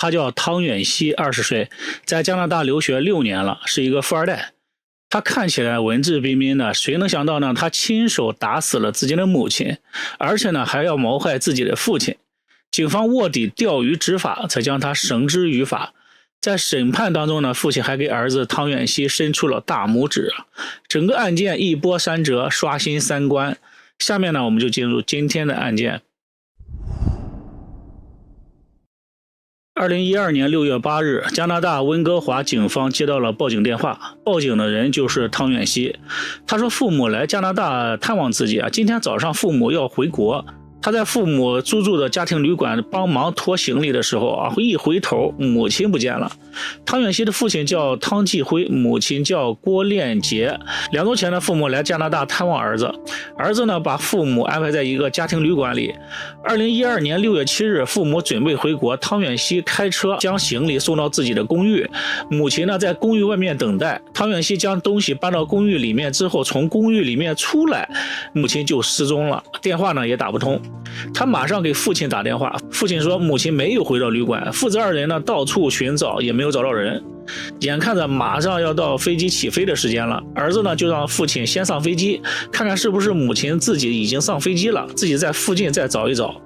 他叫汤远熙，20岁，在加拿大留学6年了，是一个富二代。他看起来文质彬彬的，谁能想到呢？他亲手打死了自己的母亲，而且呢还要谋害自己的父亲。警方卧底钓鱼执法，才将他绳之于法。在审判当中呢，父亲还给儿子汤远熙伸出了大拇指。整个案件一波三折，刷新三观。下面呢，我们就进入今天的案件。2012年6月8日，加拿大温哥华警方接到了报警电话，报警的人就是汤远熙。他说父母来加拿大探望自己，今天早上父母要回国。他在父母租住的家庭旅馆帮忙拖行李的时候一回头母亲不见了。汤远熙的父亲叫汤继辉，母亲叫郭炼杰。2周前的父母来加拿大探望儿子，儿子呢把父母安排在一个家庭旅馆里。2012年6月7日，父母准备回国，汤远熙开车将行李送到自己的公寓，母亲呢在公寓外面等待。汤远熙将东西搬到公寓里面之后，从公寓里面出来，母亲就失踪了，电话呢也打不通。他马上给父亲打电话，父亲说母亲没有回到旅馆，父子2人呢到处寻找也没有找到人。眼看着马上要到飞机起飞的时间了，儿子呢就让父亲先上飞机，看看是不是母亲自己已经上飞机了，自己在附近再找一找。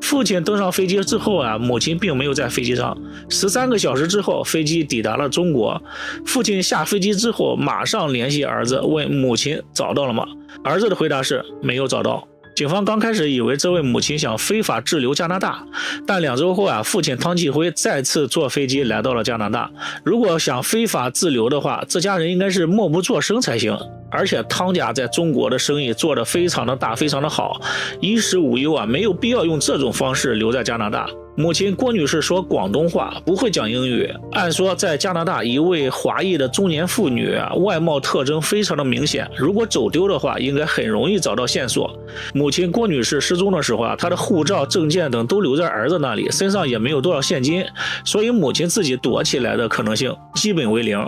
父亲登上飞机之后母亲并没有在飞机上。13个小时之后，飞机抵达了中国。父亲下飞机之后，马上联系儿子，问母亲找到了吗？儿子的回答是没有找到。警方刚开始以为这位母亲想非法滞留加拿大，但2周后父亲汤继辉再次坐飞机来到了加拿大。如果想非法滞留的话，这家人应该是默不作声才行。而且汤家在中国的生意做得非常的大，非常的好，衣食无忧没有必要用这种方式留在加拿大。母亲郭女士说广东话，不会讲英语。按说在加拿大，一位华裔的中年妇女外貌特征非常的明显，如果走丢的话，应该很容易找到线索。母亲郭女士失踪的时候她的护照、证件等都留在儿子那里，身上也没有多少现金，所以母亲自己躲起来的可能性基本为0。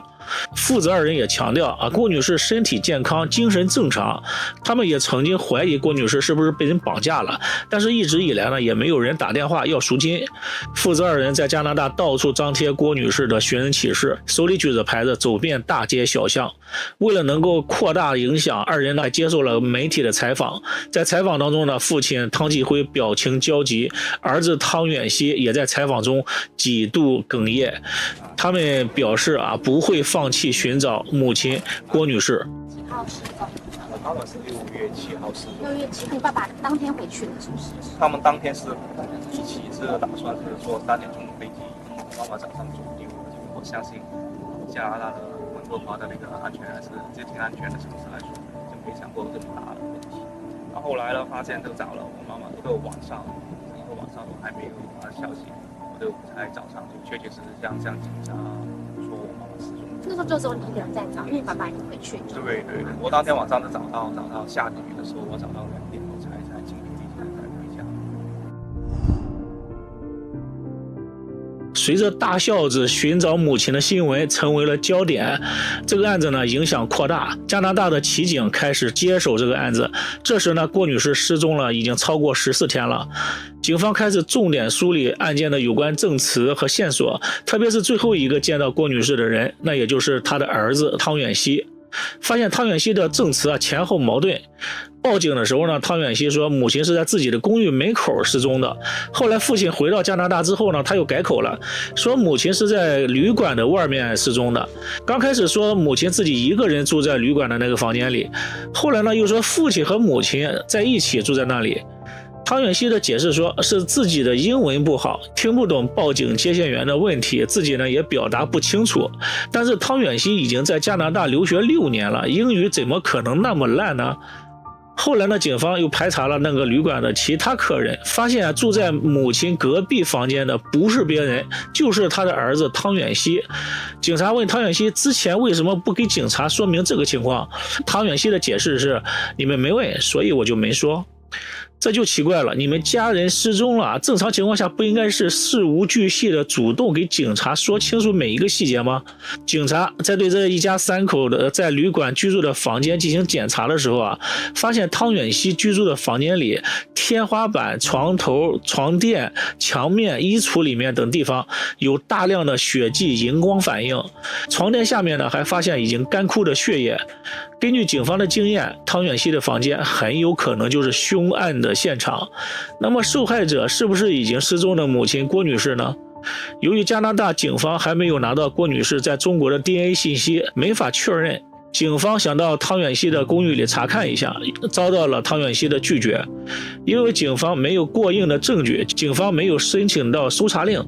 父子2人也强调郭女士身体健康，精神正常。他们也曾经怀疑郭女士是不是被人绑架了，但是一直以来呢也没有人打电话要赎金。父子2人在加拿大到处张贴郭女士的寻人启事，手里举着牌子走遍大街小巷。为了能够扩大影响，2人呢接受了媒体的采访。在采访当中呢，父亲汤继辉表情焦急，儿子汤远熙也在采访中几度哽咽。他们表示不会放弃寻找母亲郭女士。几号失踪？我爸爸是6月7号失踪。6月7号，你爸爸当天回去了是不是？他们当天是一起打算是坐3点钟的飞机，我爸爸早上走丢了。我相信加拿大的温哥华的那个安全还是挺安全的城市来说，就没想过这么大的问题。然后后来呢，发现都找了我妈妈，一个晚上都还没有发消息，我就才早上就确实向警察说我妈妈失踪。那时候就只有你一个人在找，因为爸爸已经回去了。对，我当天晚上就找到下雨的时候，我找到2点，我才进飞机才回家。随着大孝子寻找母亲的新闻成为了焦点，这个案子呢影响扩大，加拿大的骑警开始接手这个案子。这时呢，郭女士失踪了已经超过14天了。警方开始重点梳理案件的有关证词和线索，特别是最后一个见到郭女士的人，那也就是她的儿子汤远熙。发现汤远熙的证词前后矛盾。报警的时候呢，汤远熙说母亲是在自己的公寓门口失踪的。后来父亲回到加拿大之后呢，他又改口了，说母亲是在旅馆的外面失踪的。刚开始说母亲自己一个人住在旅馆的那个房间里，后来呢又说父亲和母亲在一起住在那里。汤远熙的解释说是自己的英文不好，听不懂报警接线员的问题，自己呢也表达不清楚。但是汤远熙已经在加拿大留学6年了，英语怎么可能那么烂呢？后来呢，警方又排查了那个旅馆的其他客人，发现住在母亲隔壁房间的不是别人，就是他的儿子汤远熙。警察问汤远熙之前为什么不给警察说明这个情况，汤远熙的解释是你们没问，所以我就没说。这就奇怪了，你们家人失踪了，正常情况下不应该是事无巨细的主动给警察说清楚每一个细节吗？警察在对这一家3口的在旅馆居住的房间进行检查的时候啊，发现汤远熙居住的房间里，天花板、床头、床垫、墙面、衣橱里面等地方有大量的血迹荧光反应，床垫下面呢还发现已经干枯的血液。根据警方的经验，汤远熙的房间很有可能就是凶案的现场。那么受害者是不是已经失踪的母亲郭女士呢？由于加拿大警方还没有拿到郭女士在中国的 DNA 信息，没法确认，警方想到汤远熙的公寓里查看一下，遭到了汤远熙的拒绝。因为警方没有过硬的证据，警方没有申请到搜查令。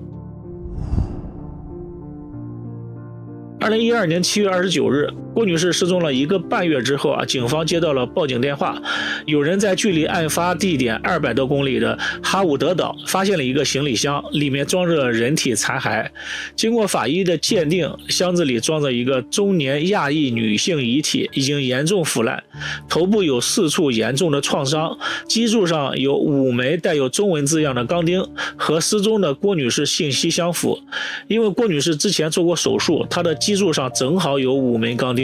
2012年7月29日，郭女士失踪了1个半月之后啊，警方接到了报警电话，有人在距离案发地点200多公里的哈伍德岛发现了一个行李箱，里面装着人体残骸。经过法医的鉴定，箱子里装着一个中年亚裔女性遗体，已经严重腐烂，头部有4处严重的创伤，脊柱上有5枚带有中文字样的钢钉，和失踪的郭女士信息相符。因为郭女士之前做过手术，她的脊柱上正好有5枚钢钉。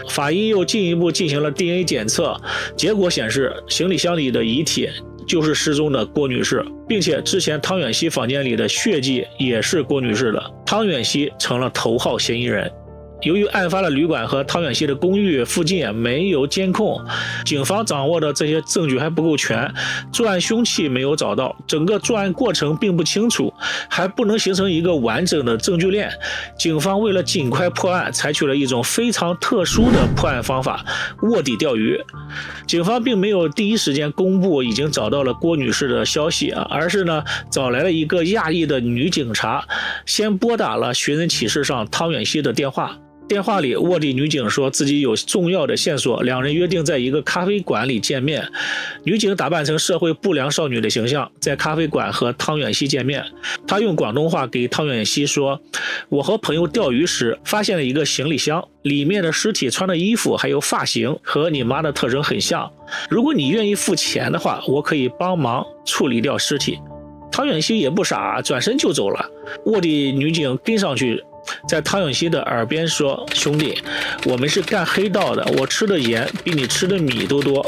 法医又进一步进行了 DNA 检测，结果显示行李箱里的遗体就是失踪的郭女士，并且之前汤远熙房间里的血迹也是郭女士的，汤远熙成了头号嫌疑人。由于案发的旅馆和汤远熙的公寓附近没有监控，警方掌握的这些证据还不够全，作案凶器没有找到，整个作案过程并不清楚，还不能形成一个完整的证据链。警方为了尽快破案，采取了一种非常特殊的破案方法——卧底钓鱼。警方并没有第一时间公布已经找到了郭女士的消息而是呢找来了一个亚裔的女警察，先拨打了寻人启事上汤远熙的电话。电话里，卧底女警说自己有重要的线索，两人约定在一个咖啡馆里见面。女警打扮成社会不良少女的形象，在咖啡馆和汤远熙见面。她用广东话给汤远熙说：“我和朋友钓鱼时发现了一个行李箱，里面的尸体穿的衣服还有发型和你妈的特征很像。如果你愿意付钱的话，我可以帮忙处理掉尸体。”汤远熙也不傻，转身就走了。卧底女警跟上去，在汤远熙的耳边说：“兄弟，我们是干黑道的，我吃的盐比你吃的米都多。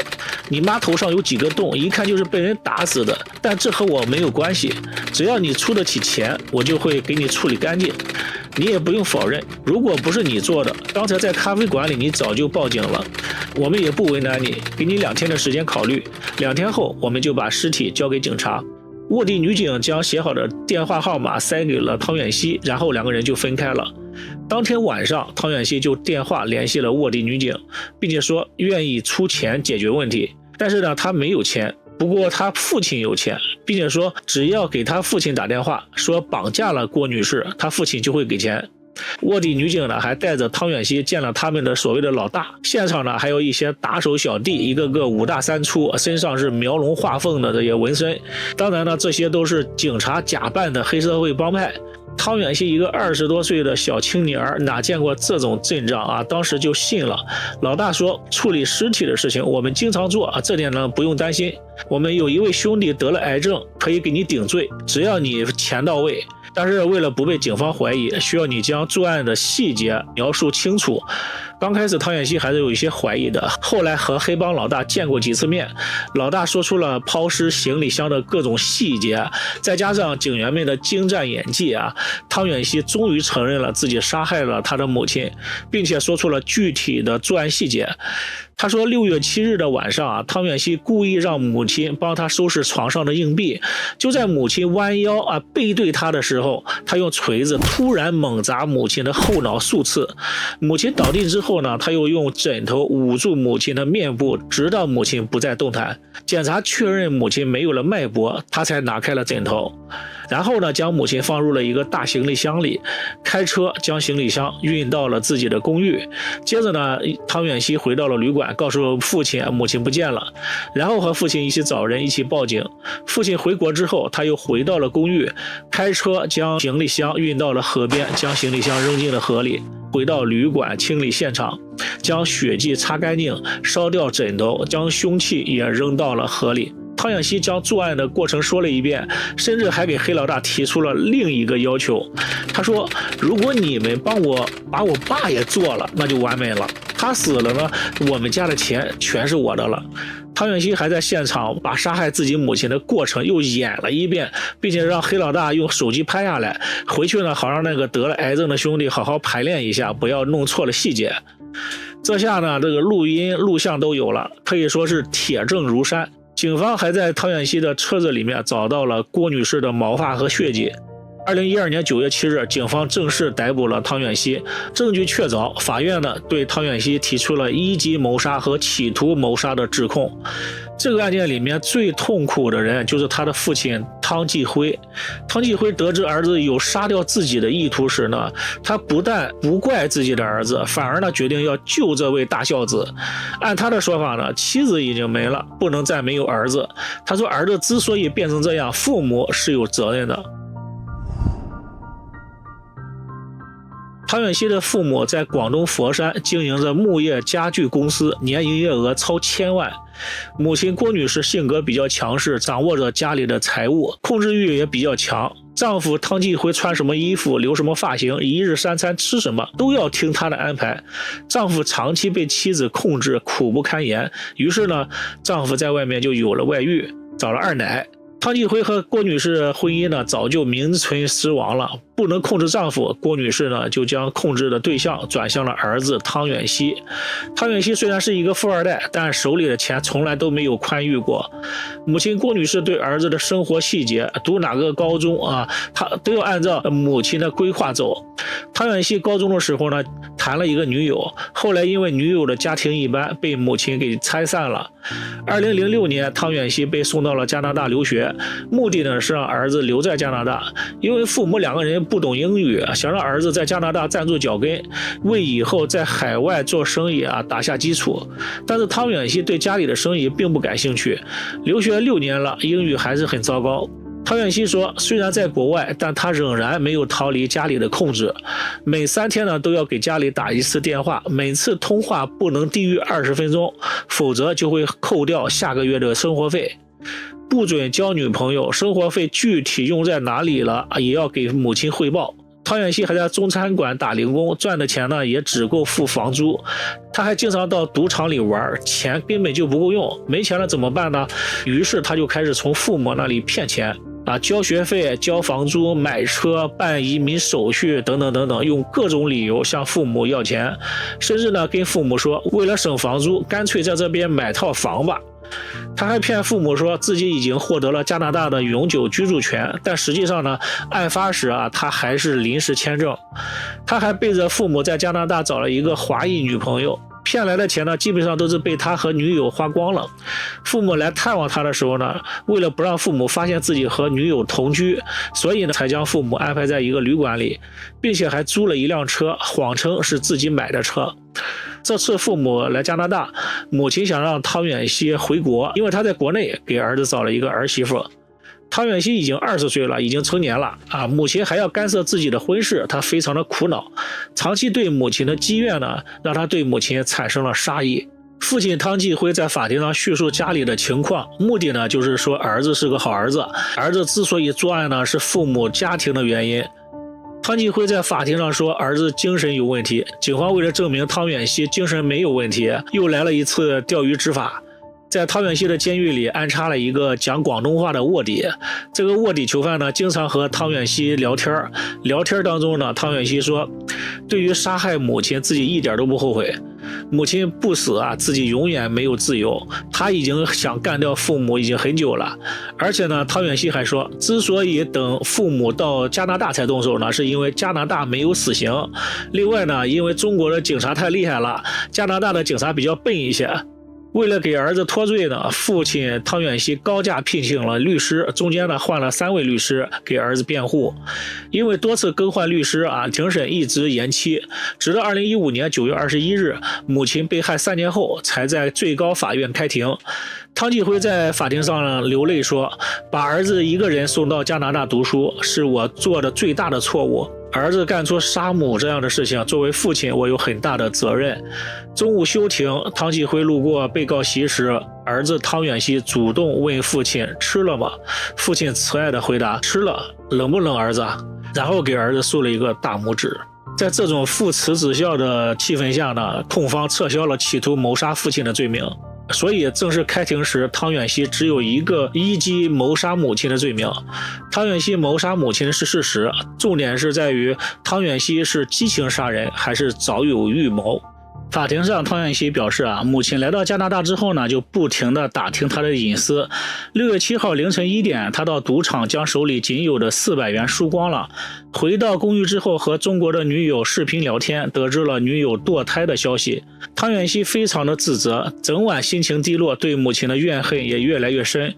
你妈头上有几个洞，一看就是被人打死的，但这和我没有关系。只要你出得起钱，我就会给你处理干净。你也不用否认，如果不是你做的，刚才在咖啡馆里你早就报警了。我们也不为难你，给你2天的时间考虑，2天后我们就把尸体交给警察。”卧底女警将写好的电话号码塞给了汤远熙，然后2个人就分开了。当天晚上，汤远熙就电话联系了卧底女警，并且说愿意出钱解决问题。但是呢，他没有钱，不过他父亲有钱，并且说只要给他父亲打电话，说绑架了郭女士，他父亲就会给钱。卧底女警呢还带着汤远熙见了他们的所谓的老大，现场呢还有一些打手小弟，一个个5大3粗，身上是描龙画凤的这些纹身。当然呢，这些都是警察假扮的黑社会帮派。汤远熙一个20多岁的小青年哪见过这种阵仗啊，当时就信了。老大说处理尸体的事情我们经常做这点呢不用担心。我们有一位兄弟得了癌症，可以给你顶罪，只要你钱到位。但是为了不被警方怀疑，需要你将作案的细节描述清楚。刚开始汤远熙还是有一些怀疑的，后来和黑帮老大见过几次面，老大说出了抛尸行李箱的各种细节，再加上警员们的精湛演技汤远熙终于承认了自己杀害了他的母亲，并且说出了具体的作案细节。他说6月7日的晚上汤远熙故意让母亲帮他收拾床上的硬币，就在母亲弯腰背对他的时候，他用锤子突然猛砸母亲的后脑数次。母亲倒地之后呢，他又用枕头捂住母亲的面部，直到母亲不再动弹。检查确认母亲没有了脉搏，他才拿开了枕头。然后呢，将母亲放入了一个大行李箱里，开车将行李箱运到了自己的公寓。接着呢，汤远熙回到了旅馆，告诉父亲母亲不见了，然后和父亲一起找人一起报警。父亲回国之后，他又回到了公寓，开车将行李箱运到了河边，将行李箱扔进了河里。回到旅馆清理现场，将血迹擦干净，烧掉枕头，将凶器也扔到了河里。汤汤远熙将作案的过程说了一遍，甚至还给黑老大提出了另一个要求。他说，如果你们帮我把我爸也做了，那就完美了，他死了呢，我们家的钱全是我的了。汤远熙还在现场把杀害自己母亲的过程又演了一遍，并且让黑老大用手机拍下来，回去呢好让那个得了癌症的兄弟好好排练一下，不要弄错了细节。这下呢，这个录音录像都有了，可以说是铁证如山。警方还在汤远熙的车子里面找到了郭女士的毛发和血迹。2012年9月7日，警方正式逮捕了汤远熙，证据确凿，法院呢对汤远熙提出了1级谋杀和企图谋杀的指控。这个案件里面最痛苦的人就是他的父亲汤继辉。汤继辉得知儿子有杀掉自己的意图时呢，他不但不怪自己的儿子，反而呢决定要救这位大孝子。按他的说法呢，妻子已经没了，不能再没有儿子。他说儿子之所以变成这样，父母是有责任的。汤远熙的父母在广东佛山经营着木业家具公司，年营业额超1000万。母亲郭女士性格比较强势，掌握着家里的财务，控制欲也比较强。丈夫汤继辉穿什么衣服、留什么发型、一日三餐吃什么，都要听她的安排。丈夫长期被妻子控制，苦不堪言。于是呢，丈夫在外面就有了外遇，找了二奶。汤继辉和郭女士婚姻呢，早就名存实亡了。不能控制丈夫，郭女士呢就将控制的对象转向了儿子汤远熙。汤远熙虽然是一个富二代，但手里的钱从来都没有宽裕过。母亲郭女士对儿子的生活细节，读哪个高中啊，她都要按照母亲的规划走。汤远熙高中的时候呢，谈了一个女友，后来因为女友的家庭一般，被母亲给拆散了。2006年，汤远熙被送到了加拿大留学，目的呢是让儿子留在加拿大，因为父母两个人不懂英语，想让儿子在加拿大站住脚跟，为以后在海外做生意打下基础。但是汤远熙对家里的生意并不感兴趣，留学6年了，英语还是很糟糕。汤远熙说，虽然在国外，但他仍然没有逃离家里的控制，每3天呢都要给家里打1次电话，每次通话不能低于20分钟，否则就会扣掉下个月的生活费。不准交女朋友，生活费具体用在哪里了，也要给母亲汇报。汤远熙还在中餐馆打零工，赚的钱呢也只够付房租。他还经常到赌场里玩，钱根本就不够用，没钱了怎么办呢？于是他就开始从父母那里骗钱。交学费、交房租、买车、办移民手续等等等等，用各种理由向父母要钱，甚至呢跟父母说，为了省房租，干脆在这边买套房吧。他还骗父母说自己已经获得了加拿大的永久居住权，但实际上呢，案发时他还是临时签证。他还背着父母在加拿大找了一个华裔女朋友，骗来的钱呢，基本上都是被他和女友花光了。父母来探望他的时候呢，为了不让父母发现自己和女友同居，所以呢，才将父母安排在一个旅馆里，并且还租了一辆车，谎称是自己买的车。这次父母来加拿大，母亲想让汤远熙回国，因为他在国内给儿子找了一个儿媳妇。汤远熙已经20岁了，已经成年了母亲还要干涉自己的婚事，他非常的苦恼。长期对母亲的积怨呢，让他对母亲产生了杀意。父亲汤继辉在法庭上叙述家里的情况，目的呢就是说儿子是个好儿子，儿子之所以作案呢是父母家庭的原因。汤继辉在法庭上说儿子精神有问题，警方为了证明汤远熙精神没有问题，又来了一次钓鱼执法。在汤远熙的监狱里安插了一个讲广东话的卧底，这个卧底囚犯呢经常和汤远熙聊天当中呢，汤远熙说对于杀害母亲自己一点都不后悔，母亲不死自己永远没有自由，他已经想干掉父母已经很久了。而且呢，汤远熙还说，之所以等父母到加拿大才动手呢，是因为加拿大没有死刑，另外呢，因为中国的警察太厉害了，加拿大的警察比较笨一些。为了给儿子脱罪呢，父亲汤远熙高价聘请了律师，中间呢换了3位律师给儿子辩护。因为多次更换律师庭审一直延期，直到2015年9月21日，母亲被害3年后才在最高法院开庭。汤继辉在法庭上流泪说，把儿子一个人送到加拿大读书是我做的最大的错误，儿子干出杀母这样的事情，作为父亲，我有很大的责任。中午休庭，汤继辉路过被告席时，儿子汤远熙主动问父亲吃了吗？父亲慈爱地回答吃了，冷不冷儿子？然后给儿子竖了一个大拇指。在这种父慈子孝的气氛下呢，控方撤销了企图谋杀父亲的罪名。所以正式开庭时，汤远熙只有一个一击谋杀母亲的罪名。汤远熙谋杀母亲是事实，重点是在于汤远熙是激情杀人还是早有预谋。法庭上，汤远熙表示母亲来到加拿大之后呢，就不停地打听他的隐私。6月7号凌晨1点，他到赌场将手里仅有的400元输光了。回到公寓之后，和中国的女友视频聊天，得知了女友堕胎的消息。汤远熙非常的自责，整晚心情低落，对母亲的怨恨也越来越深。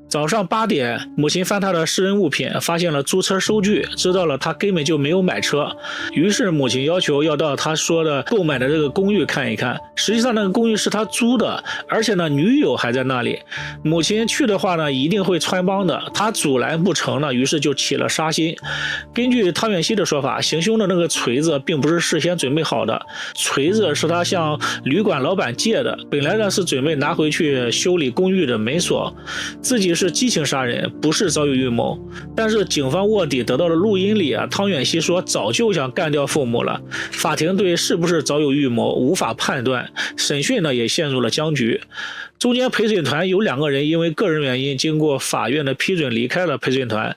早上8点，母亲翻他的私人物品，发现了租车收据，知道了他根本就没有买车。于是母亲要求要到他说的购买的这个公寓看一看。实际上那个公寓是他租的，而且呢女友还在那里。母亲去的话呢，一定会穿帮的。他阻拦不成呢，于是就起了杀心。根据汤远熙的说法，行凶的那个锤子并不是事先准备好的，锤子是他向旅馆老板借的，本来呢是准备拿回去修理公寓的门锁。自己是激情杀人，不是早有预谋。但是警方卧底得到的录音里汤远熙说早就想干掉父母了。法庭对是不是早有预谋无法判断，审讯呢也陷入了僵局。中间陪审团有2个人因为个人原因，经过法院的批准离开了陪审团。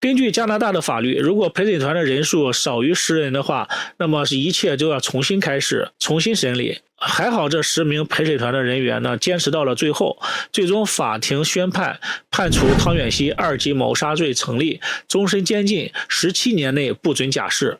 根据加拿大的法律，如果陪审团的人数少于10人的话，那么一切就要重新开始，重新审理。还好这10名陪审团的人员呢，坚持到了最后。最终法庭宣判处汤远熙2级谋杀罪成立，终身监禁，17年内不准假释。